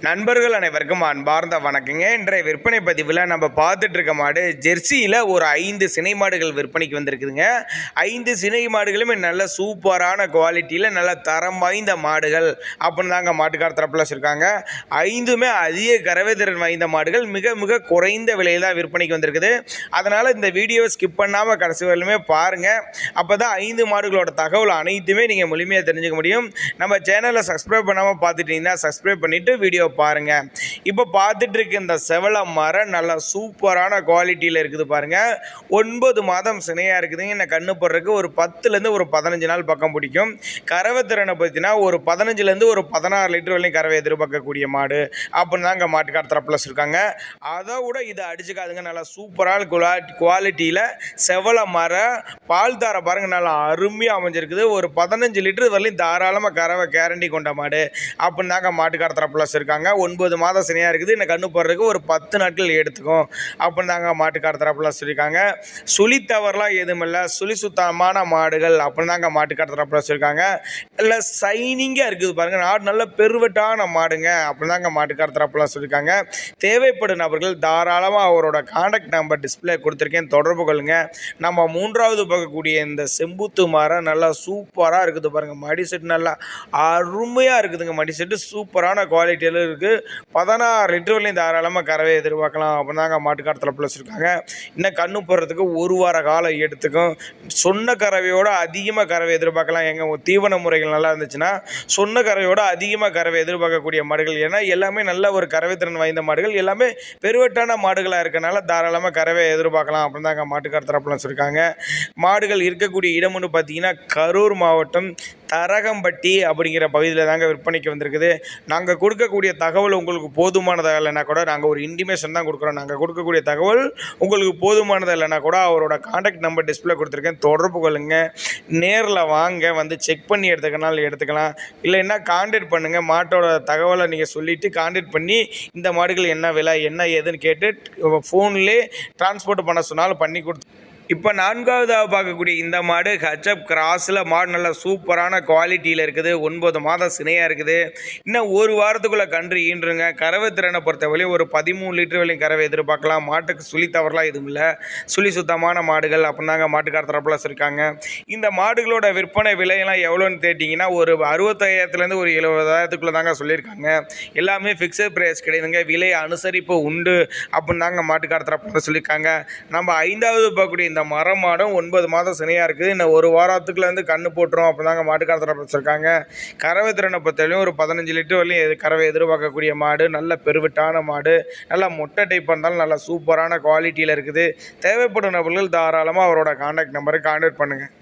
நண்பர்கள் அனைவருக்கும் அன்பார்ந்த வணக்கங்க. இன்றைய விற்பனை பதிவில் நம்ம பார்த்துட்டு இருக்க மாடு ஜெர்சியில் ஒரு 5 சினை மாடுகள் விற்பனைக்கு வந்திருக்குதுங்க. 5 சினை மாடுகளுமே நல்ல சூப்பரான குவாலிட்டியில் நல்ல தரம் வாய்ந்த மாடுகள் அப்படின்னு தாங்க மாட்டுக்கார தரப்பில் வச்சுருக்காங்க. 5மே அதிக கறவை திறன் வாய்ந்த மாடுகள் மிக மிக குறைந்த விலையில் தான் விற்பனைக்கு வந்திருக்குது. அதனால் இந்த வீடியோவை ஸ்கிப் பண்ணாமல் கடைசி வரையிலுமே பாருங்கள். அப்போ தான் 5 மாடுகளோட தகவல் அனைத்துமே நீங்கள் முழுமையாக தெரிஞ்சுக்க முடியும். நம்ம சேனலை சப்ஸ்கிரைப் பண்ணாமல் பார்த்துட்டீங்கன்னா சப்ஸ்கிரைப் பண்ணிவிட்டு வீடியோ பாருங்க. இப்போ பார்த்துட்டு இருக்க இந்த செவல மரம் நல்ல சூப்பரான குவாலிட்டியில் இருக்குது பாருங்க. 9 மாதம் சினையா இருக்குதுங்க. இந்த கண்ணு போடுறதுக்கு ஒரு 10லேருந்து ஒரு 15 நாள் பக்கம் பிடிக்கும். கறவை திறனை பார்த்தீங்கன்னா ஒரு 15லேருந்து ஒரு 16 லிட்டர் வரையும் கறவை எதிர்பார்க்கக்கூடிய மாடு அப்படின்னு தான் இங்கே மாட்டுக்கார தரப்பில் வச்சுருக்காங்க. அதை விட இதை அடிச்சுக்காதுங்க. நல்லா சூப்பரான குவாலிட்டியில் செவல மரம் பால் தார பாருங்க நல்லா அருமையாக அமைஞ்சிருக்குது. ஒரு 15 லிட்டர் வரலையும் தாராளமாக கறவை கேரண்டி கொண்ட மாடு அப்படின்னு தாங்க மாட்டுக்கார தரப்பில் வச்சுருக்காங்க. 9 மாதம் சினையாக இருக்குது. இந்த கண்ணு போடுறதுக்கு ஒரு 10 நாட்கள் எடுத்துக்கும் அப்படின்னு தாங்க மாட்டுக்கார தரப்புலாம் சொல்லியிருக்காங்க. சுழி தவறுலாம் எதுவும் இல்லை, சுழி சுத்தமான மாடுகள் அப்படின்னு தாங்க மாட்டுக்கார தரப்புல வச்சுருக்காங்க. இல்லை சைனிங்காக இருக்குது பாருங்கள். நாடு நல்ல பெருவட்டான மாடுங்க அப்படின்னு தாங்க மாட்டுக்கார தரப்புலாம் சொல்லியிருக்காங்க. தேவைப்படும் நபர்கள் தாராளமாக அவரோட கான்டாக்ட் நம்பர் டிஸ்பிளே கொடுத்துருக்கேன், தொடர்பு கொள்ளுங்க. நம்ம 3வது பார்க்கக்கூடிய இந்த செம்புத்து மரம் நல்லா சூப்பராக இருக்குது பாருங்கள். மடி செட்டு நல்லா அருமையாக இருக்குதுங்க. மடி செட்டு சூப்பரான குவாலிட்டியில் இருக்குது. 16 லிட்டர் வரலையும் தாராளமாக கறவை எதிர்பார்க்கலாம் அப்படின்னு தாங்க மாட்டுக்கார தரப்பில் வச்சுருக்காங்க. இன்னும் கண்ணு போடுறதுக்கு ஒரு வார காலம் எடுத்துக்கும். சொன்ன கறவையோட அதிகமாக கறவை எதிர்பார்க்கலாம். எங்கள் தீவன முறைகள் நல்லா இருந்துச்சுன்னா சொன்ன கறவையோட அதிகமாக கறவை எதிர்பார்க்கக்கூடிய மாடுகள். ஏன்னா எல்லாமே நல்ல ஒரு கறவை திறன் வாய்ந்த மாடுகள், எல்லாமே பெருவட்டான மாடுகளாக இருக்கனால தாராளமாக கறவை எதிர்பார்க்கலாம் அப்படின்னு தாங்க மாட்டுக்கார தரப்பில் வச்சுருக்காங்க. மாடுகள் இருக்கக்கூடிய இடம்னு பார்த்தீங்கன்னா கரூர் மாவட்டம் தரகம்பட்டி அப்படிங்கிற பகுதியில் தாங்க விற்பனைக்கு வந்திருக்குது. நாங்கள் கொடுக்கக்கூடிய தகவல் உங்களுக்கு போதுமானதாக இல்லைன்னா கூட நாங்கள் ஒரு இன்டிமேஷன் தான் கொடுக்குறோம். நாங்கள் கொடுக்கக்கூடிய தகவல் உங்களுக்கு போதுமானதாக இல்லைன்னா கூட அவரோட கான்டாக்ட் நம்பர் டிஸ்பிளே கொடுத்துருக்கேன், தொடர்பு கொள்ளுங்க. நேரில் வாங்க, வந்து செக் பண்ணி எடுத்துக்கனாலும் எடுத்துக்கலாம். இல்லைன்னா கான்டாக்ட் பண்ணுங்கள். மாட்டோட தகவலை நீங்கள் சொல்லிவிட்டு கான்டாக்ட் பண்ணி இந்த மாடுகள் என்ன விலை என்ன ஏதுன்னு கேட்டு ஃபோன்லேயே டிரான்ஸ்போர்ட் பண்ண சொன்னாலும் பண்ணி கொடுத்து. இப்போ 4வதாக பார்க்கக்கூடிய இந்த மாடு ஹெச்எப் கிராஸில் மாடு நல்ல சூப்பரான குவாலிட்டியில் இருக்குது. 9 மாதம் சினையாக இருக்குது. இன்னும் ஒரு வாரத்துக்குள்ளே கன்று ஈன்றுங்க. கறவை திறனை பொறுத்தவரையும் ஒரு 13 லிட்டர் வரையும் கறவை எதிர்பார்க்கலாம். மாட்டுக்கு சுழி தவறலாம் எதுவும் இல்லை, சுழி சுத்தமான மாடுகள் அப்படின்னாங்க மாட்டுக்கார தரப்பில் வச்சுருக்காங்க. இந்த மாடுகளோட விற்பனை விலையெல்லாம் எவ்வளோன்னு கேட்டிங்கன்னா ஒரு 65,000லேருந்து ஒரு 70,000க்குள்ளே தாங்க சொல்லியிருக்காங்க. எல்லாமே ஃபிக்ஸட் ப்ரைஸ் கிடையாதுங்க, விலை அனுசரிப்பு உண்டு அப்படின்னு தாங்க மாட்டுக்கார தரப்பில் சொல்லியிருக்காங்க. நம்ம 5வது பார்க்கக்கூடிய இந்த மரமாடும் 9 மாதம் சினையாக இருக்குது. இன்னும் ஒரு வாரத்துக்குள்ளேருந்து கண்ணு போட்டுரும் அப்படிதாங்க மாட்டுக்கார தரப்பில் வச்சுருக்காங்க. கறவை திறனை பொறுத்தவரையும் ஒரு 15 லிட்டர் வரலையும் கறவை எதிர்பார்க்கக்கூடிய மாடு, நல்ல பெருவிட்டான மாடு, நல்லா மொட்டை டைப்பாக இருந்தாலும் நல்ல சூப்பரான குவாலிட்டியில் இருக்குது. தேவைப்படும் நபர்கள் தாராளமாக அவரோட கான்டாக்ட் நம்பரை கான்டாக்ட் பண்ணுங்கள்.